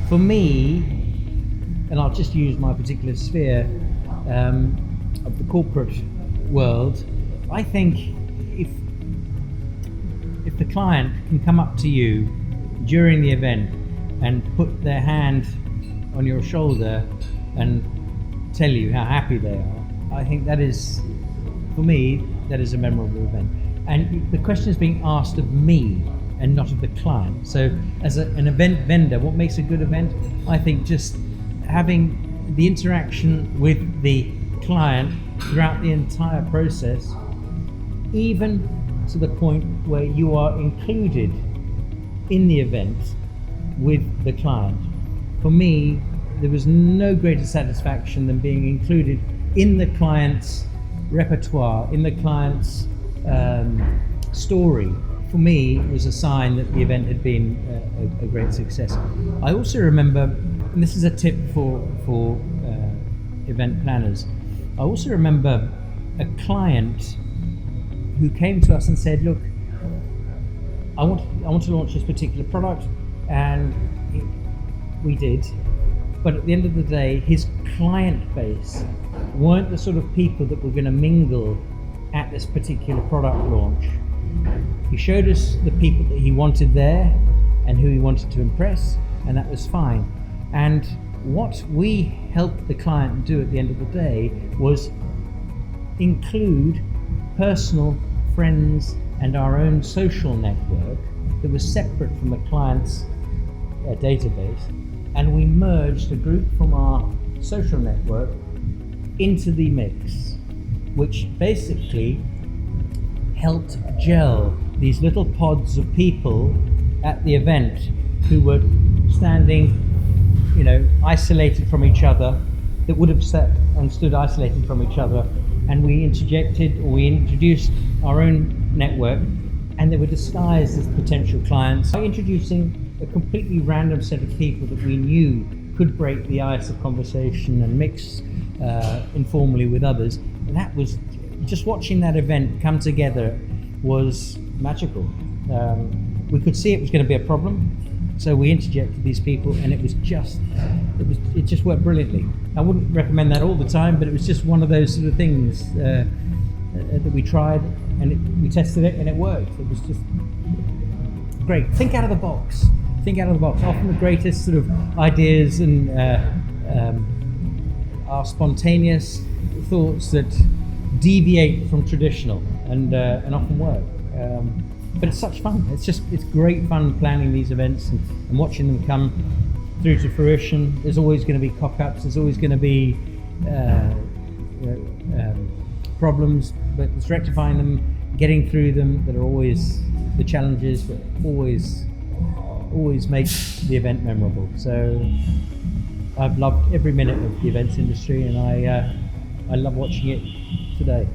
For me, and I'll just use my particular sphere of the corporate world, I think if the client can come up to you during the event and put their hand on your shoulder and tell you how happy they are, I think that is, for me, that is a memorable event. And the question is being asked of me and not of the client. So as an event vendor, what makes a good event? I think just having the interaction with the client throughout the entire process, even to the point where you are included in the event with the client. For me, there was no greater satisfaction than being included in the client's repertoire, in the client's story. For me, it was a sign that the event had been a great success. I also remember, and this is a tip for event planners, I also remember a client who came to us and said, look, I want to launch this particular product, and we did. But at the end of the day, his client base weren't the sort of people that were going to mingle at this particular product launch. He showed us the people that he wanted there and who he wanted to impress, and that was fine. And what we helped the client do at the end of the day was include personal friends and our own social network that was separate from the client's database, and we merged a group from our social network into the mix, which basically helped gel these little pods of people at the event who were standing, isolated from each other, that would have sat and stood isolated from each other, and we introduced our own network, and they were disguised as potential clients by introducing a completely random set of people that we knew could break the ice of conversation and mix informally with others. And that was, just watching that event come together was magical. We could see it was going to be a problem, so we interjected these people, and it just worked brilliantly. I wouldn't recommend that all the time, but it was just one of those sort of things that we tried, and we tested it, and it worked. It was just great. Think out of the box. Often the greatest sort of ideas and are spontaneous thoughts that deviate from traditional and often work. But it's such fun. It's great fun planning these events and watching them come through to fruition. There's always going to be cock-ups. There's always going to be problems, but it's rectifying them, getting through them that are always the challenges, but always makes the event memorable. So I've loved every minute of the events industry, and I love watching it today.